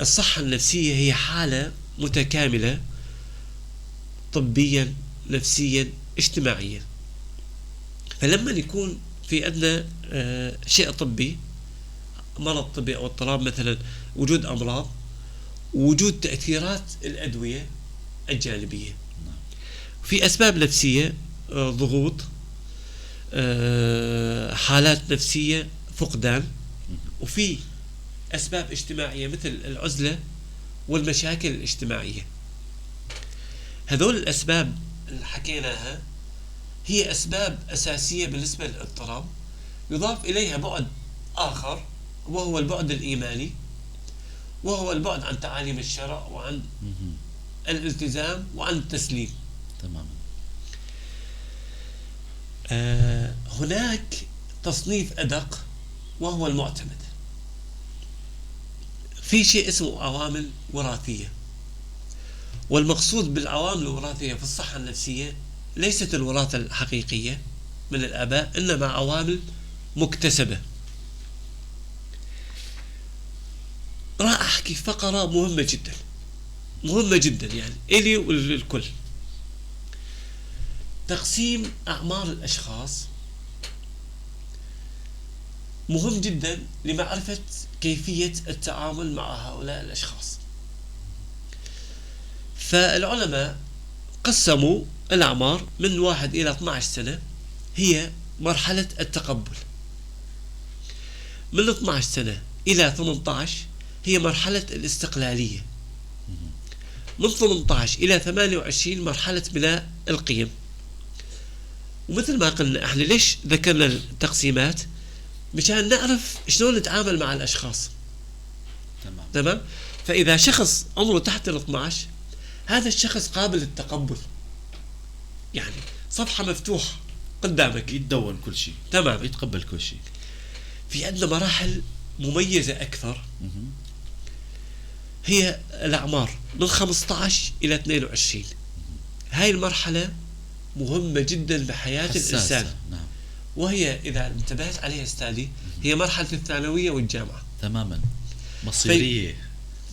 Speaker 2: الصحة النفسية هي حالة متكاملة طبيا نفسيا اجتماعيا. فلما يكون في عندنا شيء طبي، مرض طبي أو اضطراب مثلا، وجود أمراض، وجود تأثيرات الأدوية الجانبية. في أسباب نفسية، ضغوط، حالات نفسية، فقدان. وفي أسباب اجتماعية مثل العزلة والمشاكل الاجتماعية. هذول الأسباب اللي حكيناها هي أسباب أساسية بالنسبة للاضطراب. يضاف إليها بعد آخر وهو البعد الإيماني، وهو البعد عن تعاليم الشرع وعن الالتزام وعن التسليم.
Speaker 1: تماما.
Speaker 2: هناك تصنيف أدق وهو المعتمد. في شيء اسمه عوامل وراثية، والمقصود بالعوامل الوراثية في الصحة النفسية ليست الوراثة الحقيقية من الآباء، إنما عوامل مكتسبة. راح أحكي فقرة مهمة جدا، مهمة جدا يعني إلي والكل. تقسيم أعمار الأشخاص مهم جدا لمعرفة كيفية التعامل مع هؤلاء الأشخاص. فالعلماء قسموا الأعمار من 1 إلى 12 سنة هي مرحلة التقبل، من 12 سنة إلى 18 هي مرحلة الاستقلالية، من 18 إلى 28 مرحلة بناء القيم. ومثل ما قلنا احنا ليش ذكرنا التقسيمات؟ مشان نعرف شلون نتعامل مع الأشخاص. تمام. فإذا شخص عمره تحت ال 12 هذا الشخص قابل للتقبل، يعني صفحة مفتوحة قدامك،
Speaker 1: يتدون كل شيء.
Speaker 2: تمام،
Speaker 1: يتقبل كل شيء.
Speaker 2: في عندنا مراحل مميزة أكثر هي الأعمار من 15 إلى 22. هاي المرحلة مهمة جدا بحياة الإنسان.
Speaker 1: نعم.
Speaker 2: وهي إذا انتبهت عليها استاذي هي مرحلة الثانوية والجامعة.
Speaker 1: تماما. مصيرية.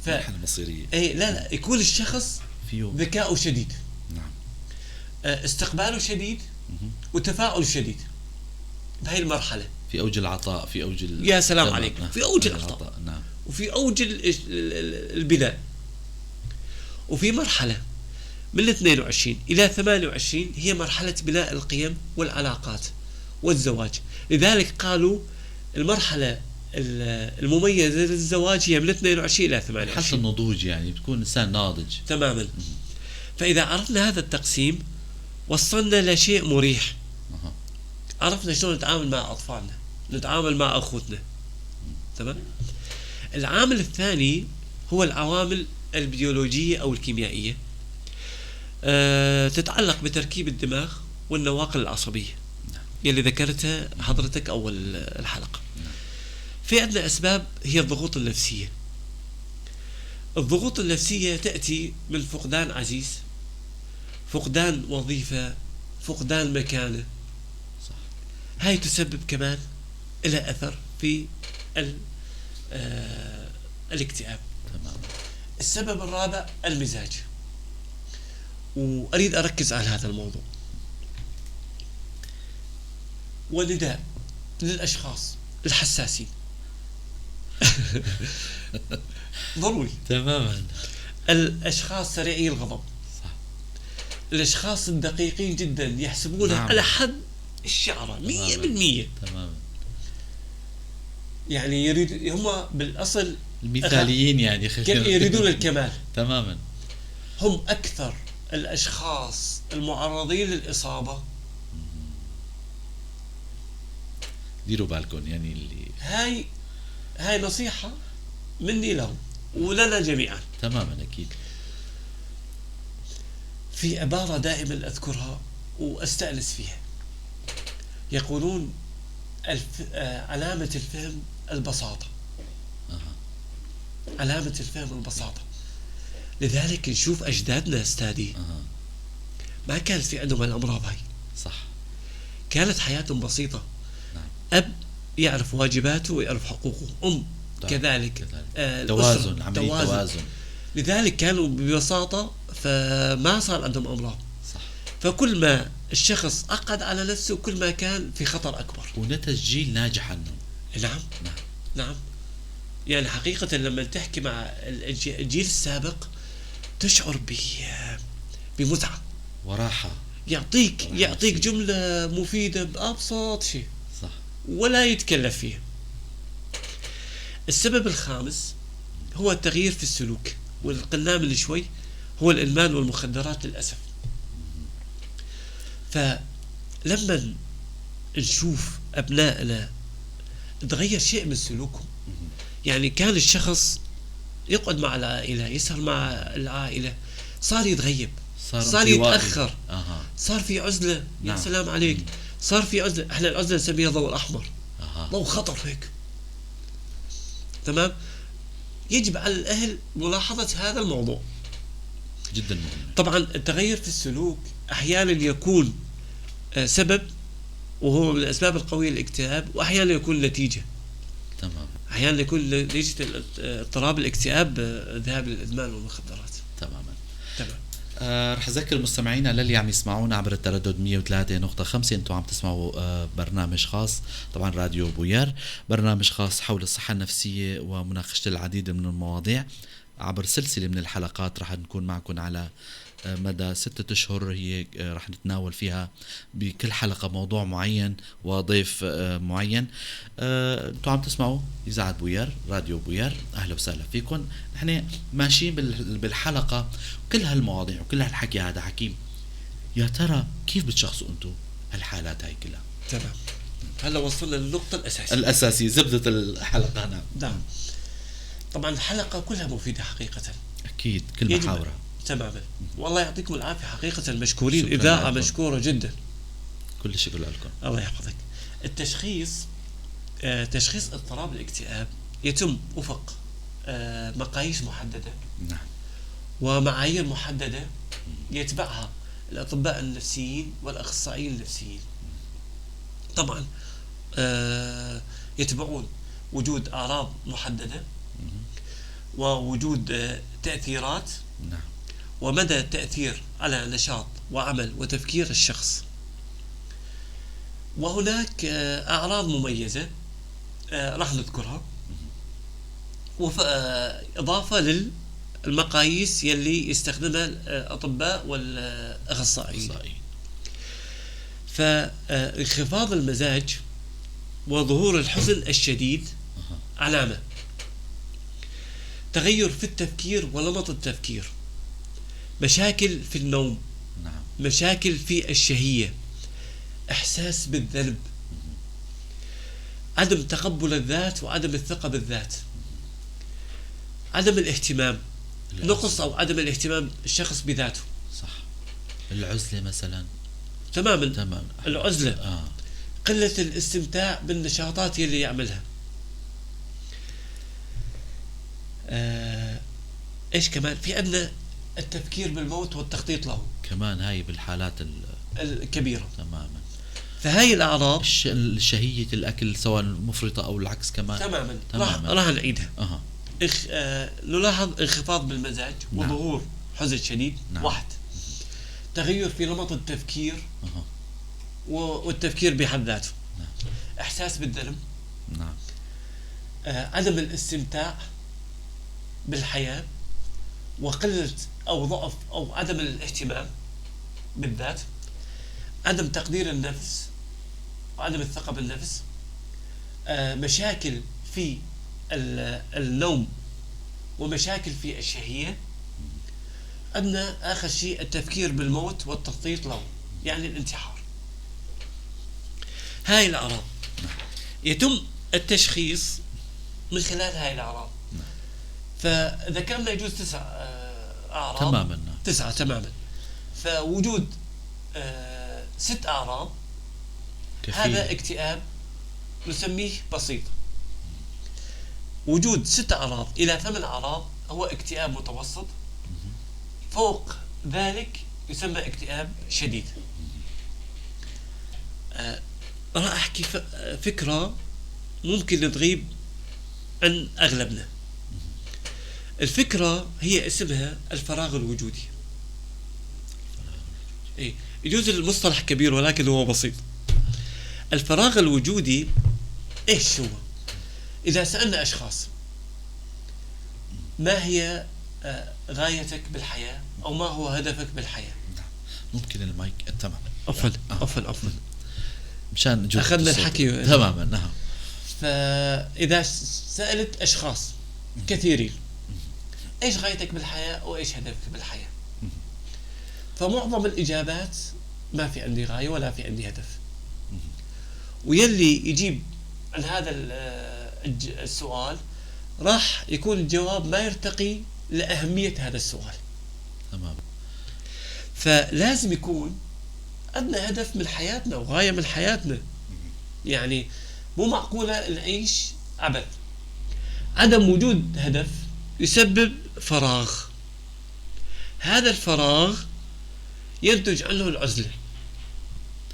Speaker 2: مرحلة
Speaker 1: مصيرية.
Speaker 2: أي لا يكون الشخص ذكاؤه شديد.
Speaker 1: نعم.
Speaker 2: استقباله شديد وتفاعل شديد. بهاي المرحلة.
Speaker 1: في أوج العطاء، في أوج
Speaker 2: يا سلام عليك، في أوج العطاء،
Speaker 1: نعم.
Speaker 2: وفي أوج البناء. وفي مرحلة من 22 إلى 28 هي مرحلة بناء القيم والعلاقات والزواج. لذلك قالوا المرحلة المميزة للزواج هي من 22 إلى 28.
Speaker 1: حتى النضوج يعني بتكون إنسان ناضج
Speaker 2: تماما. فإذا عرفنا هذا التقسيم وصلنا لشيء مريح. عرفنا شلون نتعامل مع أطفالنا، نتعامل مع أخوتنا. تمام. العامل الثاني هو العوامل البيولوجية أو الكيميائية، تتعلق بتركيب الدماغ والنواقل العصبية يلي ذكرتها حضرتك أول الحلقة. في عندنا أسباب هي الضغوط النفسية. الضغوط النفسية تأتي من فقدان عزيز، فقدان وظيفة، فقدان مكانة.
Speaker 1: صح.
Speaker 2: هاي تسبب كمان لها أثر في الاكتئاب.
Speaker 1: تمام.
Speaker 2: السبب الرابع المزاج، وأريد أركز على هذا الموضوع. ونداء للأشخاص الحساسين ضروري.
Speaker 1: تماما.
Speaker 2: الأشخاص سريعي الغضب،
Speaker 1: صح.
Speaker 2: الأشخاص الدقيقين جدا يحسبونها
Speaker 1: نعم.
Speaker 2: على حد الشعرة 100%.
Speaker 1: تماما.
Speaker 2: يعني يريد هم بالأصل
Speaker 1: المثاليين يعني
Speaker 2: يريدون الكمال.
Speaker 1: تماما.
Speaker 2: هم أكثر الأشخاص المعرضين للإصابة.
Speaker 1: ديروا بالكم يعني اللي
Speaker 2: هاي نصيحة مني لهم ولنا جميعا.
Speaker 1: تماما أكيد.
Speaker 2: في عبارة دائما أذكرها وأستأنس فيها، يقولون علامة الفهم البساطة. علامة الفهم البساطة. لذلك نشوف أجدادنا أستاذي ما كانت في عندهم الأمراض هاي.
Speaker 1: صح.
Speaker 2: كانت حياتهم بسيطة.
Speaker 1: نعم.
Speaker 2: أب يعرف واجباته ويعرف حقوقه، أم كذلك.
Speaker 1: توازن، عملية توازن.
Speaker 2: لذلك كانوا ببساطة، فما صار عندهم أمراض.
Speaker 1: صح.
Speaker 2: فكل ما الشخص أقعد على نفسه كل ما كان في خطر أكبر،
Speaker 1: ونتج جيل ناجح عنهم.
Speaker 2: نعم.
Speaker 1: نعم.
Speaker 2: نعم. يعني حقيقة لما تحكي مع الجيل السابق تشعر بمتعة
Speaker 1: وراحة.
Speaker 2: يعطيك جملة مفيدة بأبسط شيء.
Speaker 1: صح.
Speaker 2: ولا يتكلف فيها. السبب الخامس هو التغيير في السلوك، والقلنا من شوي هو الإدمان والمخدرات للأسف. فلما نشوف أبنائنا تغير شيء من سلوكهم، يعني كان الشخص يقعد مع العائلة، يسهر مع العائلة، صار يتغيب، صار يتأخر، صار في عزلة.
Speaker 1: نعم.
Speaker 2: يا سلام عليك. صار في عزلة. احنا العزلة نسميها ضوء الأحمر. ضوء خطر هيك. تمام. يجب على الأهل ملاحظة هذا الموضوع
Speaker 1: جدا مهم.
Speaker 2: طبعا التغير في السلوك أحيانا يكون سبب، وهو من الأسباب القوية للاكتئاب، وأحيانا يكون نتيجة.
Speaker 1: تمام.
Speaker 2: أحيانا يكون نتيجة اضطراب الاكتئاب ذهاب للإدمان والمخدرات.
Speaker 1: تماما.
Speaker 2: تمام.
Speaker 1: رح أذكر مستمعينا للي عم يسمعونا عبر التردد 103.5 انتم عم تسمعوا برنامج خاص، طبعا راديو بوير، برنامج خاص حول الصحة النفسية ومناقشة العديد من المواضيع عبر سلسلة من الحلقات رح نكون معكم على مدى 6 أشهر. هي رح نتناول فيها بكل حلقة موضوع معين وضيف معين. انتم عم تسمعوا إذاعة بوير، راديو بوير، أهلا وسهلا فيكم. نحن ماشيين بالحلقة كل هالمواضيع وكل هالحكي هذا حكيم. يا ترى كيف بتشخصوا انتم هالحالات هاي كلها؟
Speaker 2: تمام. هلا وصلنا للنقطة الأساسية
Speaker 1: زبدة الحلقة.
Speaker 2: نعم. طبعا الحلقة كلها مفيدة حقيقة.
Speaker 1: أكيد كل محاورة.
Speaker 2: تماما. والله يعطيكم العافية حقيقة، مشكورين. إذاعة مشكورة جدا.
Speaker 1: كل الشكر لكم.
Speaker 2: الله يحفظك. التشخيص تشخيص اضطراب الاكتئاب يتم وفق مقاييس محددة.
Speaker 1: نعم.
Speaker 2: ومعايير محددة يتبعها الأطباء النفسيين والأخصائيين النفسيين. طبعا يتبعون وجود أعراض محددة، ووجود تأثيرات،
Speaker 1: نعم،
Speaker 2: ومدى التأثير على نشاط وعمل وتفكير الشخص. وهناك أعراض مميزة راح نذكرها، إضافة للمقاييس يلي يستخدمها الأطباء والأخصائيين. فانخفاض المزاج وظهور الحزن الشديد علامة، تغير في التفكير ونمط التفكير، مشاكل في النوم، مشاكل في الشهية، إحساس بالذنب، عدم تقبل الذات وعدم الثقة بالذات، عدم الاهتمام، نقص أو عدم الاهتمام الشخص بذاته.
Speaker 1: صح. العزلة مثلا.
Speaker 2: تماما. العزلة. قلة الاستمتاع بالنشاطات اللي يعملها. ايش كمان في عندنا؟ التفكير بالموت والتخطيط له كمان،
Speaker 1: هاي بالحالات
Speaker 2: الكبيرة.
Speaker 1: تماما.
Speaker 2: فهاي الأعراض
Speaker 1: الشهية الأكل سواء مفرطة أو العكس كمان.
Speaker 2: تماما. راح نعيدها. نلاحظ انخفاض بالمزاج. نعم. وظهور حزن شديد. نعم. 1. تغير في نمط التفكير. والتفكير بحد ذاته. نعم. إحساس بالذنب.
Speaker 1: نعم.
Speaker 2: عدم الاستمتاع بالحياة، وقلة أو ضعف أو عدم الاهتمام بالذات، عدم تقدير النفس وعدم الثقة بالنفس، مشاكل في النوم ومشاكل في الشهية. عندنا آخر شيء التفكير بالموت والتخطيط له، يعني الانتحار. هاي الأعراض يتم التشخيص من خلال هاي الأعراض. فذكرنا يجوز 9 أعراض.
Speaker 1: تماما.
Speaker 2: 9 تماما. فوجود 6 أعراض كفيل. هذا اكتئاب نسميه بسيط. وجود 6 أعراض إلى 8 أعراض هو اكتئاب متوسط. فوق ذلك يسمى اكتئاب شديد. راح أحكي فكرة ممكن تغيب عن أغلبنا. الفكرة هي اسمها الفراغ الوجودي. يجوز المصطلح كبير ولكن هو بسيط. الفراغ الوجودي ايش هو؟ إذا سألنا أشخاص ما هي غايتك بالحياة أو ما هو هدفك بالحياة؟
Speaker 1: ممكن المايك. تمام.
Speaker 2: عفوا
Speaker 1: مشان
Speaker 2: أخذنا الحكي.
Speaker 1: تماما.
Speaker 2: فإذا سألت أشخاص كثيرين ايش غايتك بالحياة وايش هدفك بالحياة، فمعظم الاجابات ما في عندي غاية ولا في عندي هدف. ويلي يجيب عن هذا السؤال راح يكون الجواب ما يرتقي لأهمية هذا السؤال.
Speaker 1: تمام.
Speaker 2: فلازم يكون عندنا هدف من حياتنا وغاية من حياتنا. يعني مو معقولة نعيش عبث. عدم وجود هدف يسبب فراغ. هذا الفراغ ينتج عنه العزلة.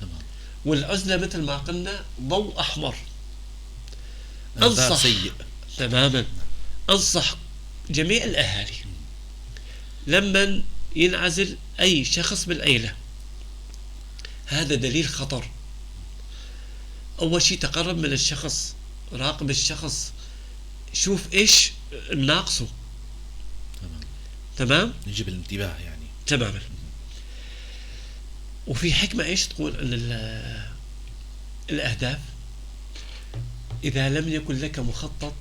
Speaker 1: تمام.
Speaker 2: والعزلة مثل ما قلنا ضوء أحمر.
Speaker 1: أنصح سيء.
Speaker 2: تماما. أنصح جميع الأهالي لما ينعزل أي شخص بالعيلة، هذا دليل خطر. أول شيء تقرب من الشخص، راقب الشخص، شوف إيش ناقصه. تمام.
Speaker 1: نجيب الانتباه يعني.
Speaker 2: تماما. وفي حكمة إيش تقول عن الأهداف؟ إذا لم يكن لك مخطط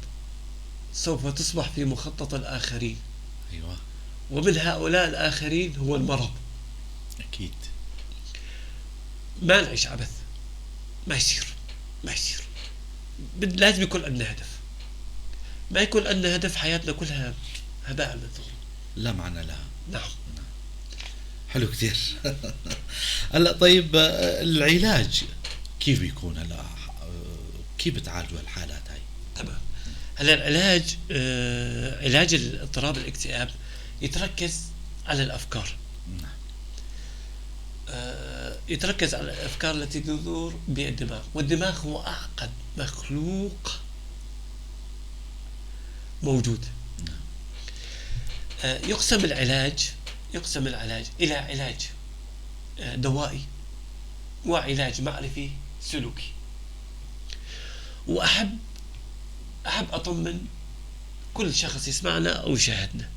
Speaker 2: سوف تصبح في مخطط الآخرين.
Speaker 1: أيوة.
Speaker 2: ومن هؤلاء الآخرين هو المرض.
Speaker 1: أكيد.
Speaker 2: ما نعيش عبث. ما يصير. لازم يكون عندنا هدف. ما يكون عندنا هدف حياتنا كلها هباء منثورا،
Speaker 1: لا معنى لها.
Speaker 2: نعم.
Speaker 1: حلو كثير. هلا طيب العلاج كيف بيكون؟ هلا كيف بتعالجوا الحالات هاي؟
Speaker 2: تمام. هلا العلاج علاج اضطراب الاكتئاب يتركز على الأفكار.
Speaker 1: نعم.
Speaker 2: يتركز على الأفكار التي تدور بالدماغ، والدماغ هو أعقد مخلوق موجود. يقسم العلاج إلى علاج دوائي وعلاج معرفي سلوكي. وأحب أطمن كل شخص يسمعنا أو يشاهدنا،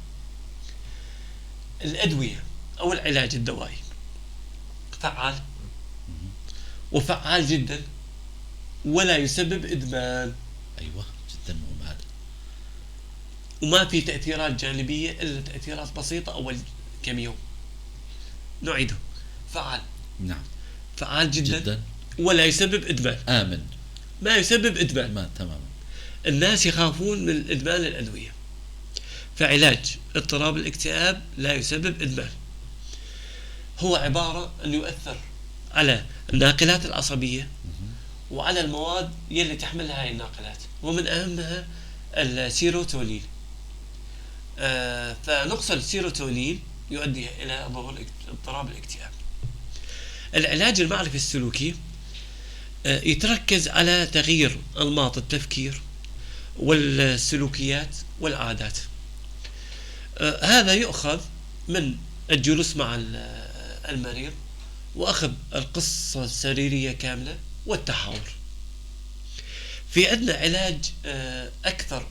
Speaker 2: الأدوية أو العلاج الدوائي فعال وفعال جدا، ولا يسبب إدمان.
Speaker 1: أيوة، جدا مهم هذا.
Speaker 2: وما في تأثيرات جانبية إلا تأثيرات بسيطة أول كم يوم. نعيده، فعال.
Speaker 1: نعم.
Speaker 2: فعال جدا,
Speaker 1: جدا.
Speaker 2: ولا يسبب إدمان.
Speaker 1: آمن.
Speaker 2: ما يسبب إدمان.
Speaker 1: ما تماما.
Speaker 2: الناس يخافون من إدمان الأدوية، فعلاج اضطراب الاكتئاب لا يسبب إدمان. هو عبارة أن يؤثر على الناقلات العصبية وعلى المواد يلي تحملها هاي الناقلات، ومن أهمها السيروتونين. فنقص السيروتونين يؤدي إلى ظهور اضطراب الاكتئاب. العلاج المعرفي السلوكي يتركز على تغيير أنماط التفكير والسلوكيات والعادات. هذا يؤخذ من الجلوس مع المريض وأخذ القصة السريرية كاملة والتحاور. في عندنا علاج أكثر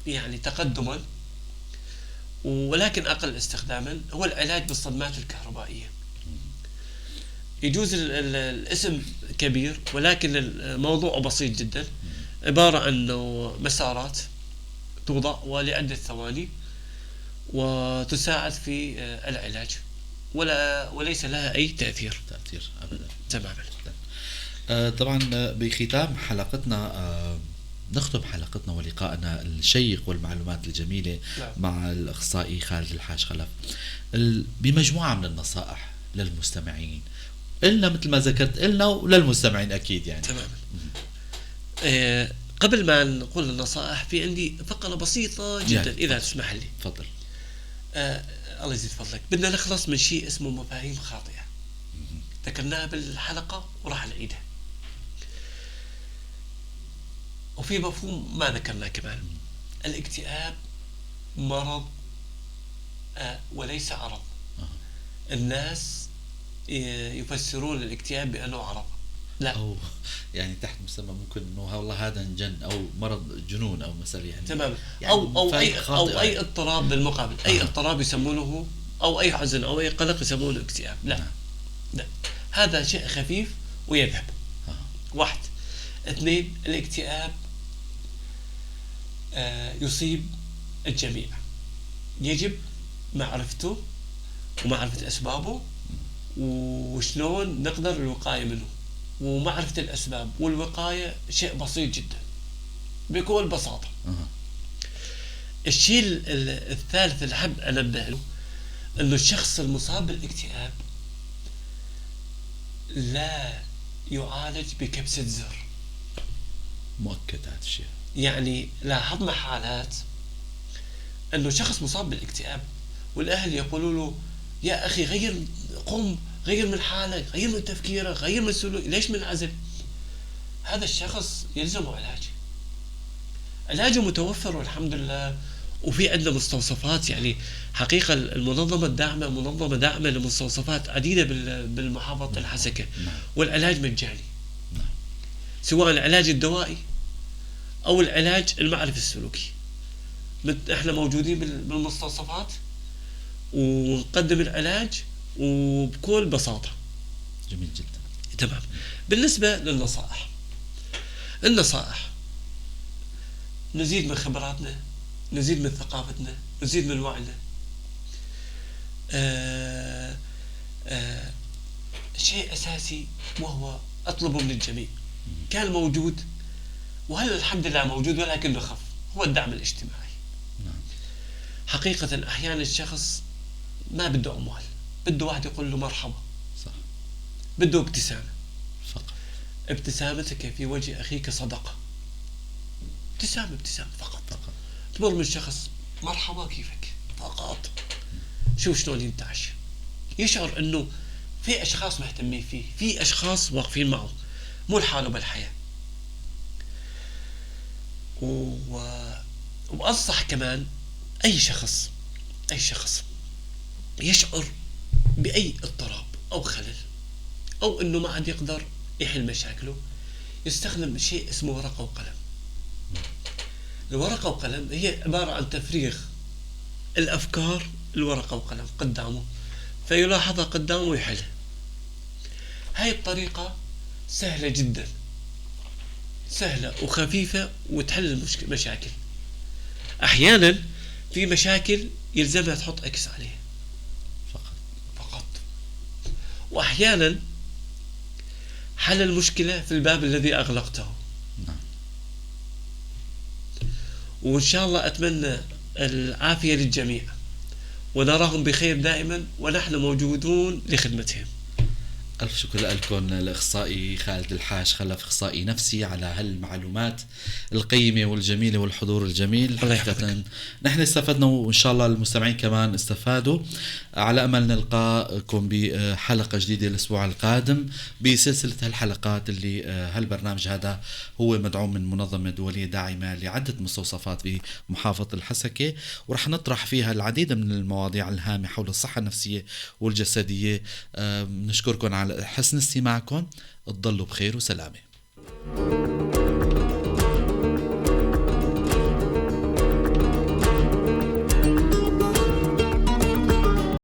Speaker 2: يعني تقدما ولكن أقل استخداما، هو العلاج بالصدمات الكهربائية. يجوز الاسم كبير ولكن الموضوع بسيط جدا، عبارة عن مسارات توضع ولعدة ثواني وتساعد في العلاج وليس لها أي تأثير
Speaker 1: أبدا.
Speaker 2: تماما.
Speaker 1: طبعا بختام حلقتنا نختم حلقتنا ولقائنا الشيق والمعلومات الجميلة مع الأخصائي خالد الحاج خلف بمجموعة من النصائح للمستمعين، إلنا مثل ما ذكرت إلنا وللمستمعين أكيد يعني.
Speaker 2: تماما. قبل ما نقول النصائح، في عندي فقرة بسيطة جدا يعني إذا تسمح لي.
Speaker 1: تفضل.
Speaker 2: الله يزيد فضلك. بدنا نخلص من شيء اسمه مفاهيم خاطئة ذكرناها بالحلقة وراح نعيدها، وفي مفهوم ما ذكرناه كمان. الاكتئاب مرض وليس عرض. الناس يفسرون الاكتئاب بأنه عرض. لا،
Speaker 1: أو يعني تحت مسمى ممكن إنه والله هذا جن أو مرض جنون أو مثلا يعني.
Speaker 2: تمام.
Speaker 1: يعني
Speaker 2: أو أي اضطراب بالمقابل. أي اضطراب يسمونه، أو أي حزن أو أي قلق يسمونه اكتئاب. لا. لا، هذا شيء خفيف ويذهب. واحد. اثنين، الاكتئاب يصيب الجميع، يجب معرفته ومعرفة أسبابه وشلون نقدر الوقاية منه، ومعرفة الأسباب والوقاية شيء بسيط جدا بكل بساطة. الشيء الثالث اللي حب أنبه له أنه الشخص المصاب بالاكتئاب لا يعالج بكبسة زر.
Speaker 1: مؤكد هذا الشيء.
Speaker 2: يعني لاحظنا حالات أنه شخص مصاب بالاكتئاب والأهل يقولوا له يا أخي غير من حالك، غير من تفكيرك، غير من سلوك، ليش منعزل؟ هذا الشخص يلزمه علاجه متوفر والحمد لله. وفي عندنا مستوصفات، يعني حقيقة المنظمة الداعمة منظمة داعمة لمستوصفات عديدة بالمحافظة الحسكة. والعلاج مجاني، سواء العلاج الدوائي أو العلاج المعرفي السلوكي. احنا موجودين بالمستوصفات ونقدم العلاج وبكل بساطة.
Speaker 1: جميل جدا.
Speaker 2: تمام. بالنسبة للنصائح، النصائح نزيد من خبراتنا، نزيد من ثقافتنا، نزيد من وعينا. شيء أساسي وهو أطلبه من الجميع، كان موجود وهل الحمد لله موجود ولكنه خف، هو الدعم الاجتماعي. حقيقة أحيانا الشخص ما بده أموال، بده واحد يقول له مرحبا.
Speaker 1: صح.
Speaker 2: بده ابتسامة
Speaker 1: فقط.
Speaker 2: ابتسامتك في وجه أخيك صدقة. ابتسامة فقط. تمر من شخص مرحبا كيفك فقط، شوف شلون ينتعش، يشعر انه في اشخاص مهتمين فيه، في اشخاص واقفين معه، مو لحاله بالحياة. وأنصح كمان أي شخص يشعر بأي اضطراب أو خلل أو إنه ما عاد يقدر يحل مشاكله يستخدم شيء اسمه ورقة وقلم. الورقة وقلم هي عبارة عن تفريغ الأفكار، الورقة وقلم قدامه فيلاحظها قدامه ويحلها. هاي الطريقة سهلة جدا، سهلة وخفيفة وتحل المشاكل. أحيانا في مشاكل يلزمها تحط اكس عليها فقط. وأحيانا حل المشكلة في الباب الذي أغلقته.
Speaker 1: نعم.
Speaker 2: وإن شاء الله أتمنى العافية للجميع ونراهم بخير دائما، ونحن موجودون لخدمتهم.
Speaker 1: ألف شكر لكم الأخصائي خالد الحاج خلف، أخصائي نفسي، على هالمعلومات القيمة والجميلة والحضور الجميل. حقيقة نحن استفدنا وإن شاء الله المستمعين كمان استفادوا. على أمل نلقاكم بحلقة جديدة الأسبوع القادم بسلسلة هالحلقات اللي هالبرنامج هذا هو مدعوم من منظمة دولية داعمة لعدة مستوصفات في محافظة الحسكة، ورح نطرح فيها العديد من المواضيع الهامة حول الصحة النفسية والجسدية. نشكركم على حسن استماعكم، تضلوا بخير وسلامة.